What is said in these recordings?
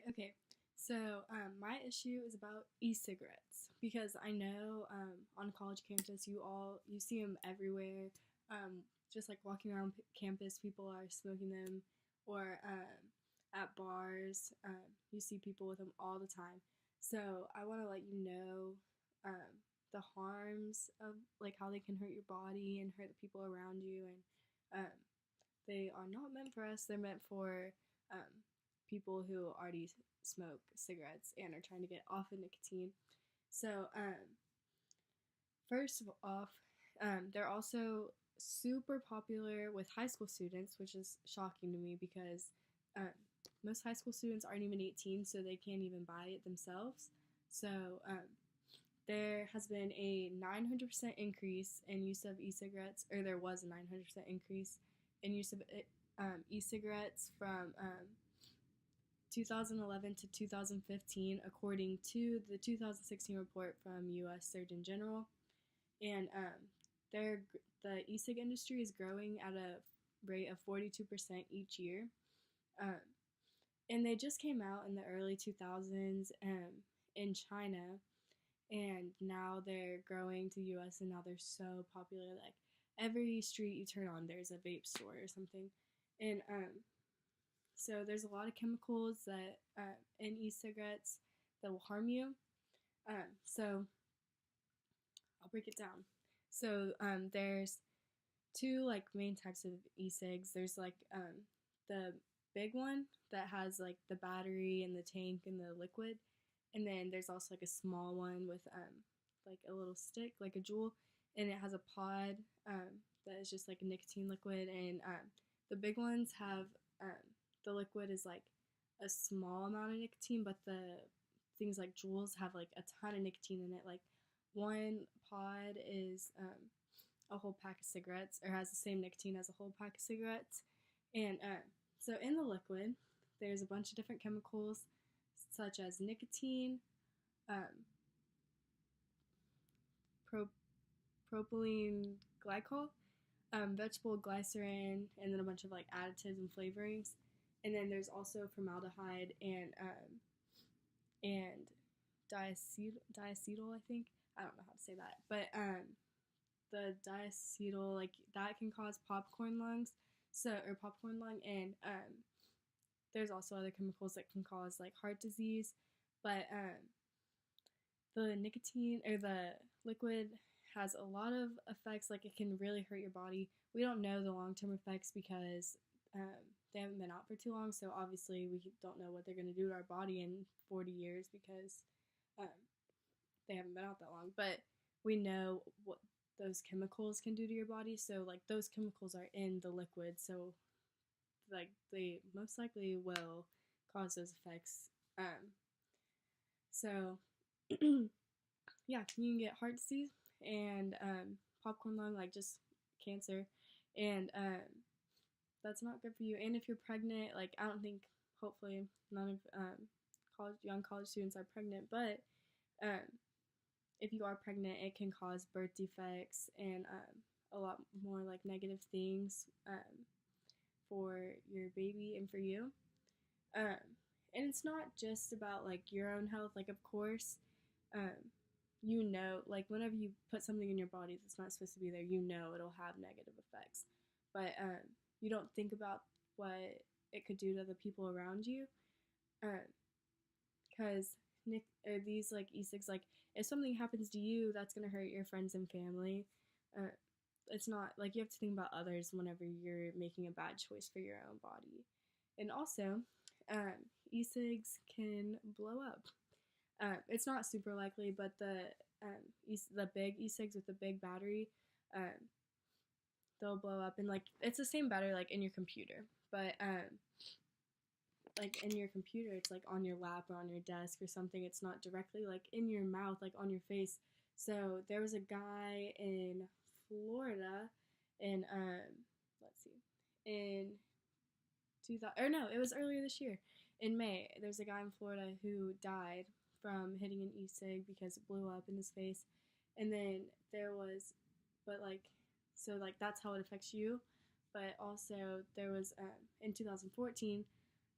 Okay. So, my issue is about e-cigarettes because I know on college campus you see them everywhere. Just like walking around campus, people are smoking them, or at bars, you see people with them all the time. So, I want to let you know the harms of like how they can hurt your body and hurt the people around you, and they are not meant for us. They're meant for people who already smoke cigarettes and are trying to get off of nicotine. So, first of off, they're also super popular with high school students, which is shocking to me because um, most high school students aren't even 18, so they can't even buy it themselves. So, there has been a 900% increase in use of e-cigarettes, or there was a 900% increase in use of e-cigarettes from 2011 to 2015, according to the 2016 report from U.S. Surgeon General. And the e-cig industry is growing at a rate of 42% each year. Um, and they just came out in the early 2000s in China, and now they're growing to the U.S. and now they're so popular. Like every street you turn on, there's a vape store or something, and so there's a lot of chemicals that in e-cigarettes that will harm you. So I'll break it down. So there's two like main types of e-cigs. There's like the big one that has like the battery and the tank and the liquid, and then there's also like a small one with like a little stick, like a jewel, and it has a pod that is just like a nicotine liquid. And the big ones have the liquid is like a small amount of nicotine, but the things like jewels have like a ton of nicotine in it. Like one pod is a whole pack of cigarettes, or has the same nicotine as a whole pack of cigarettes. And so in the liquid, there's a bunch of different chemicals such as nicotine, um, pro- propylene glycol, vegetable glycerin, and then a bunch of like additives and flavorings. And then there's also formaldehyde and diacetyl, I think. I don't know how to say that, but the diacetyl, like that can cause popcorn lungs, so or popcorn lung, and there's also other chemicals that can cause like heart disease, but the nicotine or the liquid has a lot of effects. Like it can really hurt your body. We don't know the long-term effects because they haven't been out for too long, so obviously we don't know what they're going to do to our body in 40 years because um, they haven't been out that long. But we know what those chemicals can do to your body, so like those chemicals are in the liquid, so like they most likely will cause those effects. So yeah, you can get heart disease and popcorn lung, like just cancer, and that's not good for you. And if you're pregnant, like I don't think, hopefully, none of young college students are pregnant, but um, if you are pregnant, it can cause birth defects and a lot more like negative things for your baby and for you. Um, and it's not just about like your own health. Like, of course, um, like whenever you put something in your body that's not supposed to be there, it'll have negative effects. But you don't think about what it could do to the people around you. Because these like e-cigs, like if something happens to you, that's gonna hurt your friends and family. Uh, it's not like you have to think about others whenever you're making a bad choice for your own body. And also, e-cigs can blow up. It's not super likely, but the big e-cigs with the big battery, um, they'll blow up. And like it's the same battery like in your computer, but like in your computer, it's like on your lap or on your desk or something. It's not directly like in your mouth, like on your face. So there was a guy in Florida in let's see, in 2000, or no, it was earlier this year in May. There's a guy in Florida who died from hitting an e-cig because it blew up in his face. And then there was, but like, so like that's how it affects you. But also there was in 2014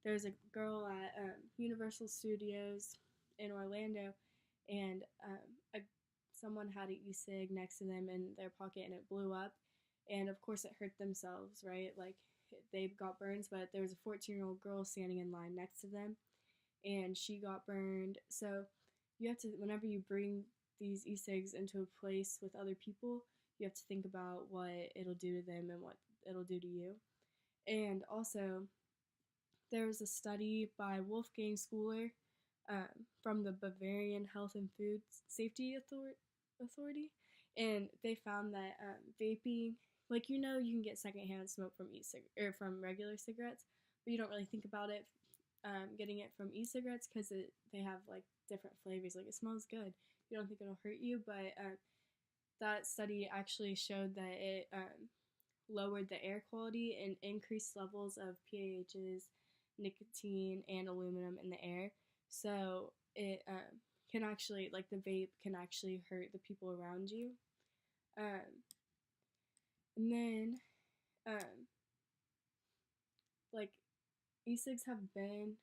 there's a girl at Universal Studios in Orlando, and someone had an e-cig next to them in their pocket, and it blew up, and of course it hurt themselves, right? Like they got burns, but there was a 14-year-old girl standing in line next to them, and she got burned. So you have to, whenever you bring these e-cigs into a place with other people, you have to think about what it'll do to them and what it'll do to you. And also, there was a study by Wolfgang Schuler from the Bavarian Health and Food Safety Authority, and they found that vaping, like you can get secondhand smoke from or from regular cigarettes, but you don't really think about it getting it from e-cigarettes because they have like different flavors. Like it smells good, you don't think it'll hurt you, but that study actually showed that it lowered the air quality and increased levels of PAHs, nicotine, and aluminum in the air. So it can actually, like the vape can actually hurt the people around you. And then, like, e-cigs have been,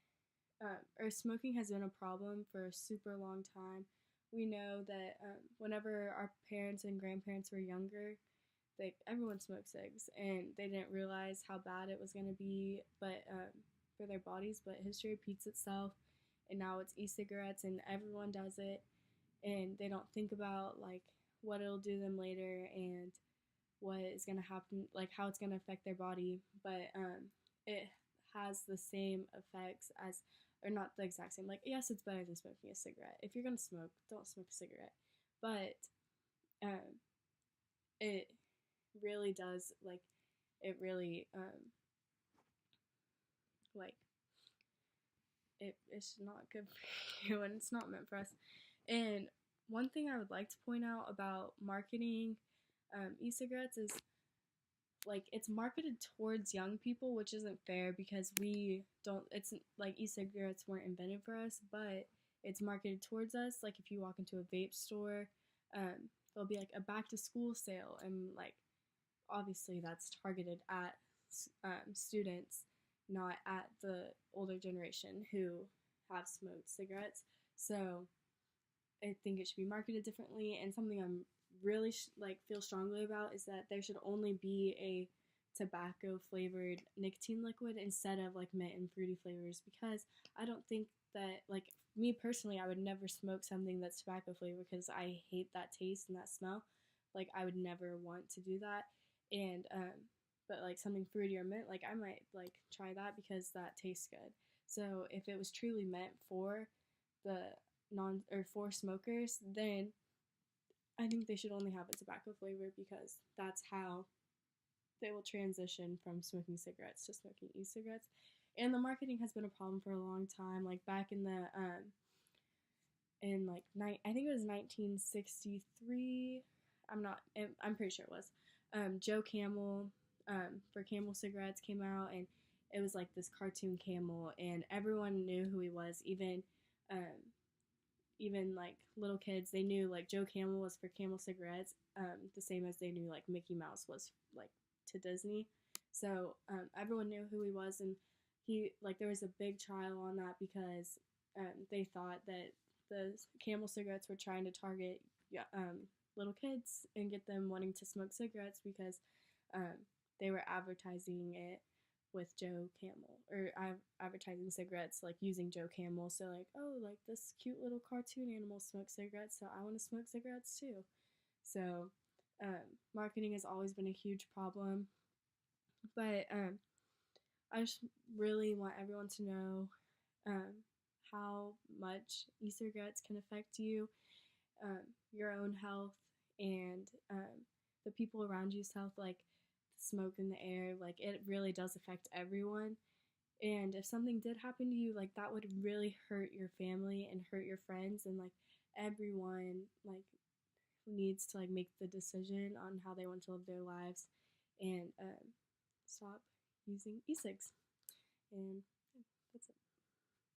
or smoking has been a problem for a super long time. We know that whenever our parents and grandparents were younger, everyone smoked cigs, and they didn't realize how bad it was going to be, but for their bodies. But history repeats itself, and now it's e-cigarettes, and everyone does it, and they don't think about like what it'll do to them later and what is going to happen, like how it's going to affect their body. But it has the same effects as, or not the exact same. Like yes, it's better than smoking a cigarette. If you're going to smoke, don't smoke a cigarette. But it really does, like it really like it's not good for you, and it's not meant for us. And one thing I would like to point out about marketing e-cigarettes is like it's marketed towards young people, which isn't fair because we don't, it's like e-cigarettes weren't invented for us, but it's marketed towards us. Like if you walk into a vape store, there'll be like a back to school sale, and like obviously that's targeted at students, not at the older generation who have smoked cigarettes. So I think it should be marketed differently. And something I'm really like feel strongly about is that there should only be a tobacco flavored nicotine liquid instead of like mint and fruity flavors, because I don't think that, like me personally, I would never smoke something that's tobacco flavored because I hate that taste and that smell. Like I would never want to do that. And but like something fruity or mint, like I might like try that because that tastes good. So if it was truly meant for the non or for smokers, then I think they should only have a tobacco flavor because that's how they will transition from smoking cigarettes to smoking e-cigarettes. And the marketing has been a problem for a long time. Like back in the in like I think it was 1963. I'm pretty sure it was. Joe Camel for Camel cigarettes came out, and it was like this cartoon camel, and everyone knew who he was. Even like little kids, they knew like Joe Camel was for Camel cigarettes, the same as they knew like Mickey Mouse was like to Disney. So everyone knew who he was, and he like there was a big trial on that because they thought that the Camel cigarettes were trying to target little kids and get them wanting to smoke cigarettes because they were advertising it with Joe Camel, or advertising cigarettes like using Joe Camel. So like, oh, like this cute little cartoon animal smokes cigarettes, so I want to smoke cigarettes too. So marketing has always been a huge problem, but I just really want everyone to know how much e-cigarettes can affect you, your own health, and the people around you's health. Like smoke in the air, like it really does affect everyone. And if something did happen to you, like that would really hurt your family and hurt your friends, and like everyone like needs to like make the decision on how they want to live their lives and stop using e-cigs. And